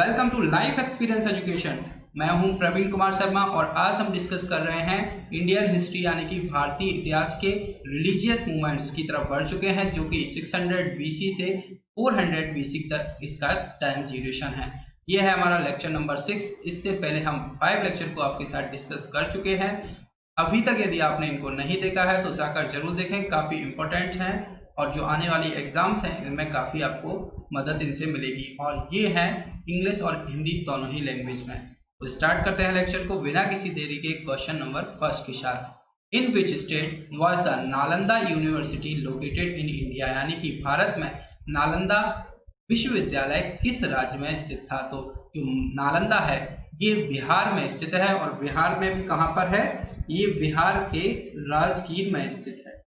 Welcome to life experience education. मैं हूं प्रवीण कुमार शर्मा और आज हम डिस्कस कर रहे हैं इंडियन हिस्ट्री यानी कि भारतीय इतिहास के रिलीजियस मूवमेंट्स की तरफ बढ़ चुके हैं, जो कि 600 बीसी से 400 बीसी तक इसका टाइम ड्यूरेशन है। यह है हमारा लेक्चर नंबर 6। इससे पहले हम 5 लेक्चर को आपके साथ डिस्कस कर चुके हैं। अभी तक यदि आपने इनको नहीं देखा है तो जाकर जरूर देखें, काफ़ी इंपॉर्टेंट हैं और जो आने वाली एग्जाम्स हैं इनमें काफ़ी आपको मदद इनसे मिलेगी। और ये है इंग्लिश और हिंदी दोनों ही लैंग्वेज में। तो स्टार्ट करते हैं लेक्चर को बिना किसी देरी के क्वेश्चन नंबर फर्स्ट के साथ। In which state was the Nalanda university located in India, यानी कि भारत में नालंदा विश्वविद्यालय किस राज्य में स्थित था। तो जो नालंदा है ये बिहार में स्थित है और बिहार में भी कहाँ पर है, ये बिहार के राजगीर में स्थित है।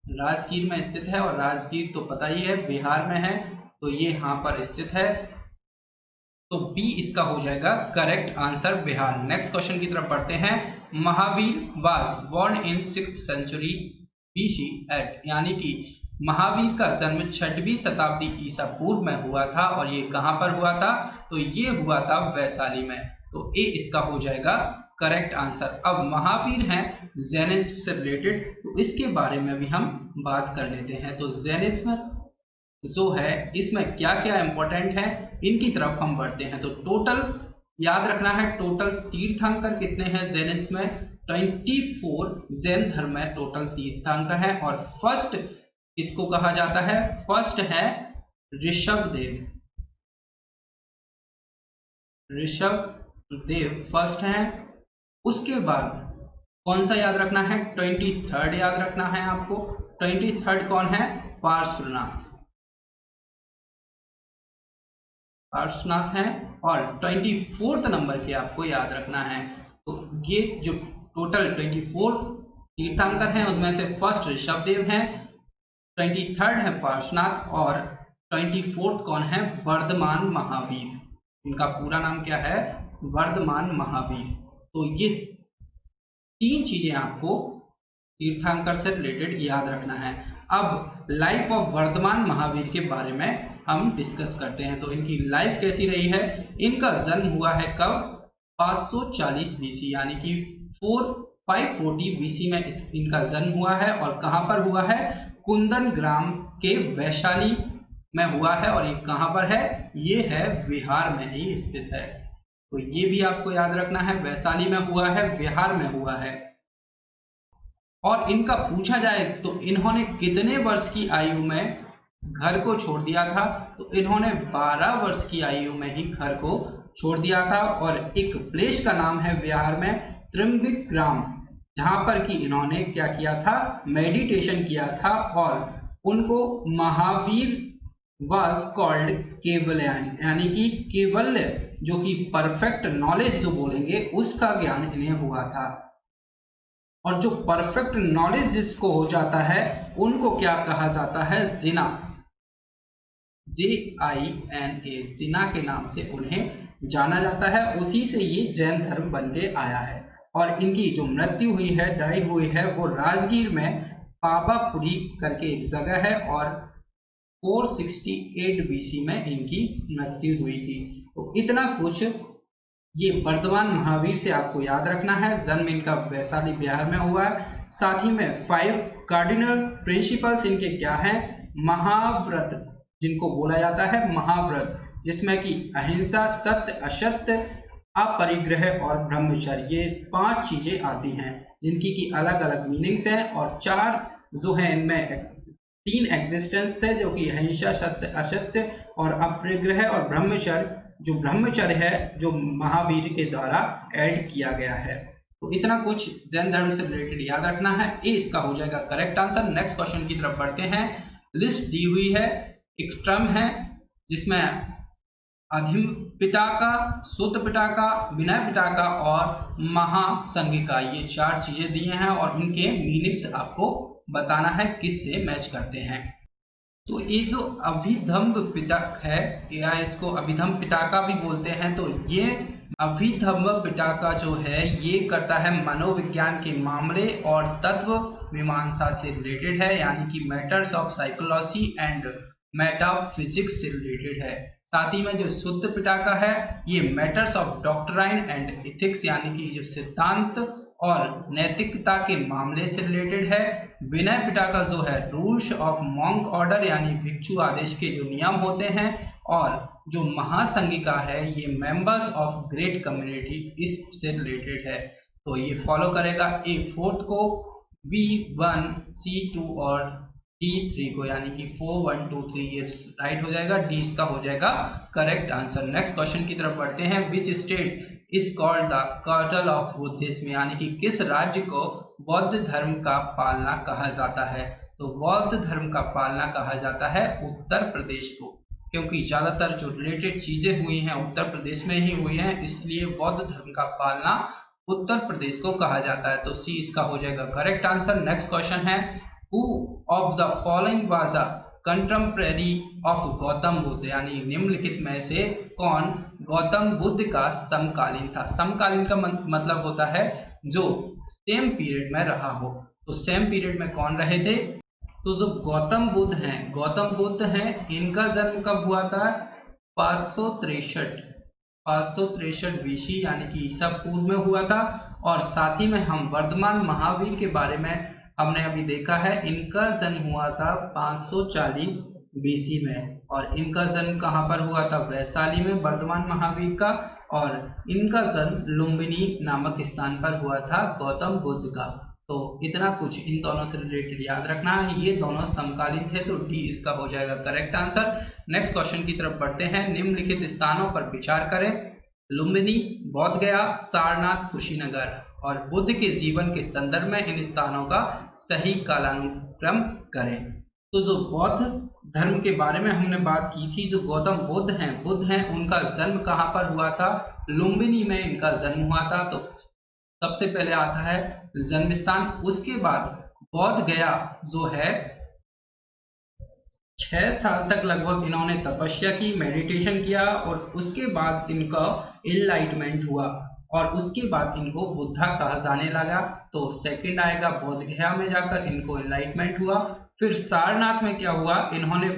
राजगीर में स्थित है और राजगीर तो पता ही है बिहार में है, तो ये यहाँ पर स्थित है। तो बी इसका हो जाएगा correct answer, Bihar. Next question की तरफ बढ़ते हैं। Mahavir was born in 6th century BC at, यानी कि महावीर का जन्म 6वीं शताब्दी ईसा पूर्व में हुआ था और ये कहाँ पर हुआ था, तो ये हुआ था वैशाली में। तो ए इसका हो जाएगा करेक्ट आंसर। अब महावीर हैं जैनिज्म से रिलेटेड, तो इसके बारे में भी हम बात कर लेते हैं। तो जैनिज्म जो है इसमें क्या क्या इंपॉर्टेंट है इनकी तरफ हम बढ़ते हैं। तो टोटल याद रखना है, टोटल तीर्थंकर कितने हैं जैनिज्म में, 24 जैन धर्म में टोटल तीर्थंकर है। और फर्स्ट इसको कहा जाता है, फर्स्ट है ऋषभदेव। ऋषभदेव फर्स्ट है। उसके बाद कौन सा याद रखना है, 23rd याद रखना है आपको। 23rd कौन है, पार्श्वनाथ। पार्श्वनाथ है। और 24th नंबर के आपको याद रखना है। तो ये जो टोटल 24 तीर्थंकर हैं उनमें से फर्स्ट ऋषभदेव हैं, 23rd है पार्श्वनाथ और 24th कौन है, वर्धमान महावीर। इनका पूरा नाम क्या है, वर्धमान महावीर। तो ये 3 चीजें आपको तीर्थंकर से रिलेटेड याद रखना है। अब लाइफ ऑफ वर्धमान महावीर के बारे में हम डिस्कस करते हैं। तो इनकी लाइफ कैसी रही है, इनका जन्म हुआ है कब, 540 बीसी, यानी कि 540 बीसी में इनका जन्म हुआ है। और कहां पर हुआ है, कुंदन ग्राम के वैशाली में हुआ है। और ये कहां पर है, ये है बिहार में ही स्थित है। तो ये भी आपको याद रखना है, वैशाली में हुआ है, बिहार में हुआ है। और इनका पूछा जाए तो इन्होंने कितने वर्ष की आयु में घर को छोड़ दिया था, तो इन्होंने 12 वर्ष की आयु में ही घर को छोड़ दिया था। और एक प्लेस का नाम है बिहार में त्रिम्बिक्रम, जहां पर कि इन्होंने क्या किया था, मेडिटेशन किया था। और उनको महावीर वाज कॉल्ड केवलयान, यानी कि केवल्य, जो कि परफेक्ट नॉलेज जो बोलेंगे उसका ज्ञान इन्हें हुआ था। और जो परफेक्ट नॉलेज जिसको हो जाता है उनको क्या कहा जाता है, जिना, JINA, जिना के नाम से उन्हें जाना जाता है। उसी से ये जैन धर्म बन के आया है। और इनकी जो मृत्यु हुई है, डाई हुई है, वो राजगीर में पावापुरी करके एक जगह है और 468 बीसी में इनकी मृत्यु हुई थी। तो इतना कुछ ये वर्धमान महावीर से आपको याद रखना है। जन्म इनका वैशाली बिहार में हुआ है। साथ ही में 5 कार्डिनल प्रिंसिपल्स इनके क्या हैं, महाव्रत, जिनको बोला जाता है महाव्रत, जिसमें कि अहिंसा, सत्य, असत्य, अपरिग्रह और ब्रह्मचर्य, ये 5 चीजें आती हैं जिनकी की अलग अलग मीनिंग्स हैं। और 4 जो है इनमें 3 एग्जिस्टेंस थे, जो कि अहिंसा, सत्य, असत्य और अपरिग्रह और ब्रह्मचर्य, जो ब्रह्मचर्य है जो महावीर के द्वारा ऐड किया गया है। तो इतना कुछ जैन धर्म से रिलेटेड याद रखना है। ए इसका हो जाएगा करेक्ट आंसर। नेक्स्ट क्वेश्चन की तरफ बढ़ते हैं। लिस्ट दी हुई है, एक टर्म है जिसमें अधिम पिटाका, सूत पिटाका, विनय पिटाका और महासंगिका, ये 4 चीजें दिए हैं और इनके मीनिंग्स आपको बताना है किससे मैच करते हैं। तो ये जो अभिधम्ब पिटक है, या इसको अभिधम्ब पिटाका भी बोलते हैं, तो ये अभिधम्ब पिटाका जो है ये करता है मनोविज्ञान के मामले और तत्व मीमांसा से रिलेटेड है, यानी कि matters of psychology and metaphysics से रिलेटेड है। साथ ही में जो शुद्ध पिटाका है ये matters of doctrine and ethics यानी कि जो सिद्धांत और नैतिकता के मामले से रिलेटेड है। विनय पिटाका जो है रूल्स ऑफ मॉन्क ऑर्डर यानी भिक्षु आदेश के जो नियम होते हैं। और जो महासंघिका है ये मेंबर्स ऑफ ग्रेट कम्युनिटी इससे रिलेटेड है। तो ये फॉलो करेगा ए फोर्थ को, B1, C2 और D3 को, यानी कि 4, 1, 2, 3 ये राइट हो जाएगा। डी इसका हो जाएगा करेक्ट आंसर। नेक्स्ट क्वेश्चन की तरफ बढ़ते हैं। Which state is called the capital of Buddhism, यानी कि किस राज्य को बौद्ध धर्म का पालना कहा जाता है। तो बौद्ध धर्म का पालना कहा जाता है उत्तर प्रदेश को, क्योंकि ज्यादातर जो रिलेटेड चीजें हुई हैं उत्तर प्रदेश में ही हुई हैं, इसलिए बौद्ध धर्म का पालना उत्तर प्रदेश को कहा जाता है। तो सी इसका हो जाएगा करेक्ट आंसर। नेक्स्ट क्वेश्चन है who of the following was a contemporary of Gautam Buddha, यानी निम्नलिखित में से कौन गौतम बुद्ध का समकालीन था। समकालीन का मतलब होता है जो सेम पीरियड में रहा हो। तो सेम पीरियड में कौन रहे थे। तो जो गौतम बुद्ध हैं इनका जन्म कब हुआ था 563 BC यानी कि ईसा पूर्व में हुआ था। और साथ ही में हम वर्धमान महावीर के बारे में हमने अभी देखा है, इनका जन्म हुआ था 540 BC में। और इनका जन्म कहाँ पर हुआ था वैशाली में वर्धमान महावीर का। और इनका जन्म लुम्बिनी नामक स्थान पर हुआ था गौतम बुद्ध का। तो इतना कुछ इन दोनों से रिलेटेड याद रखना है, ये दोनों समकालीन थे। तो डी इसका हो जाएगा करेक्ट आंसर। नेक्स्ट क्वेश्चन की तरफ बढ़ते हैं। निम्नलिखित स्थानों पर विचार करें। लुम्बिनी, बोध गया, सारनाथ, कुशीनगर। और बुद्ध के जीवन के संदर्भ में इन स्थानों का सही कालानुक्रम करें। तो जो बौद्ध धर्म के बारे में हमने बात की थी, जो गौतम बुद्ध हैं उनका जन्म कहाँ पर हुआ था, लुम्बिनी में इनका जन्म हुआ था। तो सबसे पहले आता है जन्म स्थान। उसके बाद बोध गया जो है 6 साल तक लगभग इन्होंने तपस्या की, मेडिटेशन किया। और उसके बाद इनका इनलाइटमेंट हुआ और उसके बाद इनको बुद्धा कहा जाने लगा। तो सेकंड आएगा बोध गया में जाकर इनको इनलाइटमेंट हुआ। फिर सारनाथ में क्या हुआ, इन्होंने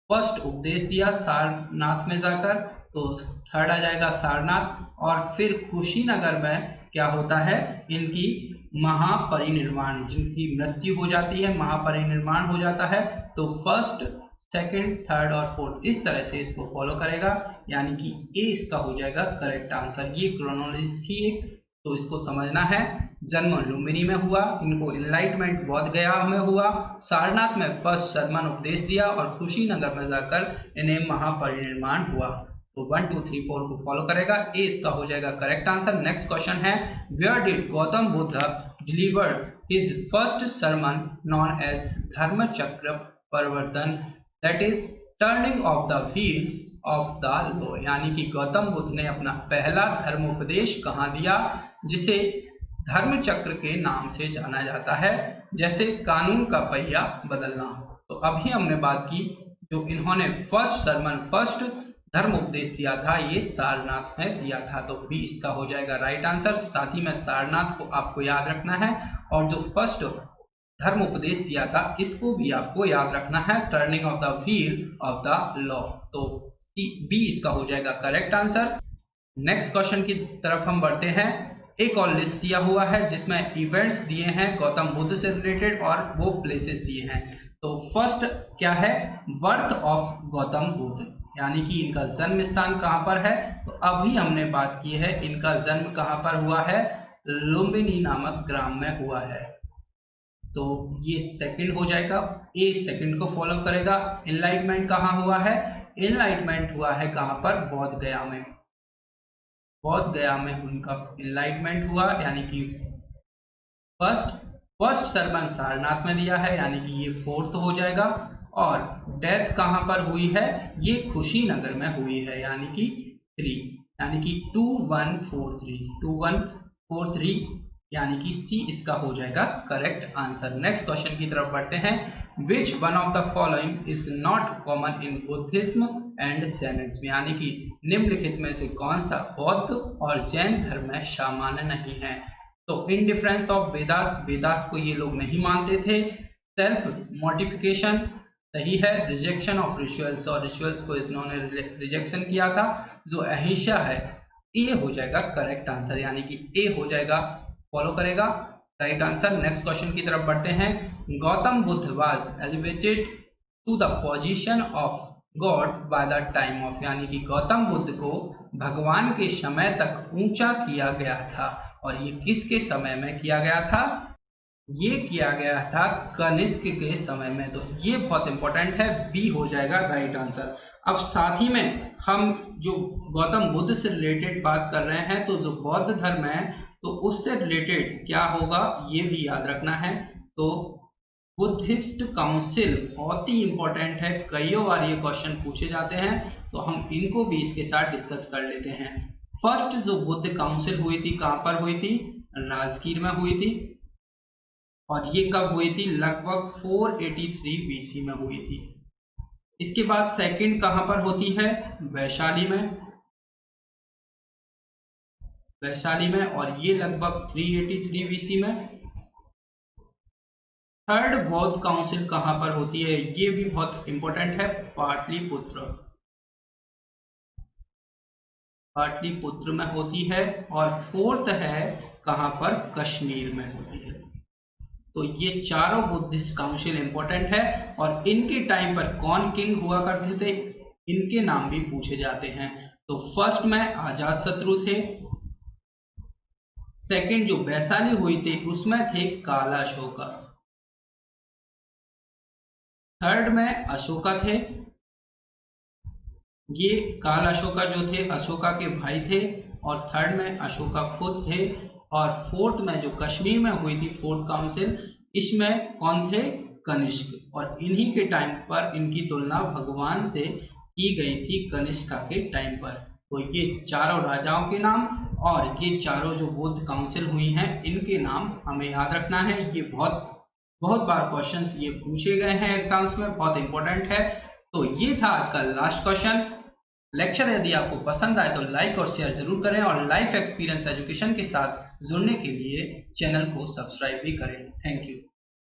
फर्स्ट उपदेश दिया सारनाथ में जाकर। तो थर्ड आ जाएगा सारनाथ। और फिर कुशीनगर में क्या होता है, इनकी महापरिनिर्वाण, जिनकी मृत्यु हो जाती है, महापरिनिर्वाण हो जाता है। तो फर्स्ट, सेकंड, थर्ड और फोर्थ इस तरह से इसको फॉलो करेगा, यानी कि ए इसका हो जाएगा करेक्ट आंसर। ये क्रोनोलॉजी थी एक, तो इसको समझना है। जन्म लुम्बिनी में हुआ, इनको एनलाइटमेंट बोध गया में हुआ, सारनाथ में फर्स्ट सरमन उपदेश दिया और कुशीनगर में जाकर इन्हें महापरिनिर्वाण हुआ। तो 1, 2, 3, 4 को फॉलो करेगा, ए इसका हो जाएगा करेक्ट आंसर। नेक्स्ट क्वेश्चन है where did Gautam Buddha delivered his first sermon known as Dharma Chakra Pravartan, that is turning of the wheels of the law, यानी कि गौतम बुद्ध ने अपना पहला धर्मोपदेश कहाँ दिया, जिसे धर्म चक्र के नाम से जाना जाता है, जैसे कानून का पहिया बदलना। तो अभी हमने बात की जो इन्होंने फर्स्ट धर्म उपदेश दिया था, ये सारनाथ में दिया था। तो बी इसका हो जाएगा राइट आंसर। साथ ही में सारनाथ को आपको याद रखना है और जो फर्स्ट धर्म उपदेश दिया था इसको भी आपको याद रखना है, turning of the wheel of the law. तो बी इसका हो जाएगा करेक्ट आंसर। नेक्स्ट क्वेश्चन की तरफ हम बढ़ते हैं। एक और लिस्ट दिया हुआ है जिसमें इवेंट्स दिए हैं गौतम बुद्ध से रिलेटेड और वो प्लेसेस दिए हैं। तो फर्स्ट क्या है, बर्थ ऑफ गौतम बुद्ध, यानी कि इनका जन्म स्थान कहाँ पर है। तो अभी हमने बात की है इनका जन्म कहाँ पर हुआ है, लुम्बिनी नामक ग्राम में हुआ है। तो ये सेकंड हो जाएगा, ए सेकंड को फॉलो करेगा। एनलाइटमेंट कहाँ हुआ है, एनलाइटमेंट हुआ है कहाँ पर, बोध गया में। बोध गया में उनका एनलाइटमेंट हुआ, यानी कि फर्स्ट सरमन सारनाथ में दिया है, यानी कि ये फोर्थ हो जाएगा। और डेथ कहाँ पर हुई है, ये कुशीनगर में हुई है, यानी कि 3, यानी कि 2143 यानी कि सी इसका हो जाएगा करेक्ट आंसर। नेक्स्ट क्वेश्चन की तरफ बढ़ते हैं। Which one of the following is not common in Buddhism and Jainism, यानी कि निम्नलिखित में से कौन सा बौद्ध और जैन धर्म में सामान्य नहीं है। तो इंडिफरेंस ऑफ वेदास को ये लोग नहीं मानते थे। सेल्फ मॉडिफिकेशन, सही है, रिजेक्शन ऑफ रिचुअल्स, और रिचुअल्स को इन्होंने रिजेक्शन किया था। जो अहिंसा है, ए हो जाएगा करेक्ट आंसर, यानी कि ए हो जाएगा, फॉलो करेगा राइट आंसर। नेक्स्ट क्वेश्चन की तरफ बढ़ते हैं। Gautam Buddha was elevated to the position of god by the time of, यानी कि गौतम बुद्ध को भगवान के समय तक ऊंचा किया गया था, और ये किसके समय में किया गया था? ये किया गया था कनिष्क के समय में। तो ये बहुत इंपॉर्टेंट है, बी हो जाएगा राइट आंसर। अब साथ ही में हम जो गौतम बुद्ध से रिलेटेड बात कर रहे हैं, तो जो बौद्ध धर्म है तो उससे रिलेटेड क्या होगा ये भी याद रखना है। तो बुद्धिस्ट काउंसिल बहुत ही इंपॉर्टेंट है, कई बार ये क्वेश्चन पूछे जाते हैं, तो हम इनको भी इसके साथ डिस्कस कर लेते हैं। फर्स्ट जो बुद्ध काउंसिल हुई थी कहां पर हुई थी? राजगीर में हुई थी, और ये कब हुई थी? लगभग 483 बीसी में हुई थी। इसके बाद सेकंड कहां पर होती है? वैशाली में, वैशाली में, और ये लगभग 383 बीसी में। थर्ड बौद्ध काउंसिल कहां पर होती है? ये भी बहुत इंपॉर्टेंट है, पाटलिपुत्र, पाटलिपुत्र में होती है। और फोर्थ है कहां पर? कश्मीर में होती है। तो ये चारों बुद्धिस्ट काउंसिल इंपॉर्टेंट है, और इनके टाइम पर कौन किंग हुआ करते थे इनके नाम भी पूछे जाते हैं। तो फर्स्ट में अजातशत्रु थे, सेकंड जो वैशाली हुई थी उसमें थे कालाशोका, थर्ड में अशोका थे, ये कालाशोका जो थे अशोका के भाई थे, और थर्ड में अशोका खुद थे, और फोर्थ में जो कश्मीर में हुई थी फोर्थ काउंसिल, इसमें कौन थे? कनिष्क, और इन्हीं के टाइम पर इनकी तुलना भगवान से की गई थी कनिष्का के टाइम पर। तो ये चारों राजाओं के नाम और ये चारों जो बुद्ध काउंसिल हुई हैं इनके नाम हमें याद रखना है। ये बहुत बार क्वेश्चंस ये पूछे गए हैं एग्जाम्स में, बहुत इंपॉर्टेंट है। तो ये था आज का लास्ट क्वेश्चन। लेक्चर यदि आपको पसंद आए तो लाइक और शेयर जरूर करें, और लाइफ एक्सपीरियंस एजुकेशन के साथ जुड़ने के लिए चैनल को सब्सक्राइब भी करें। Thank you.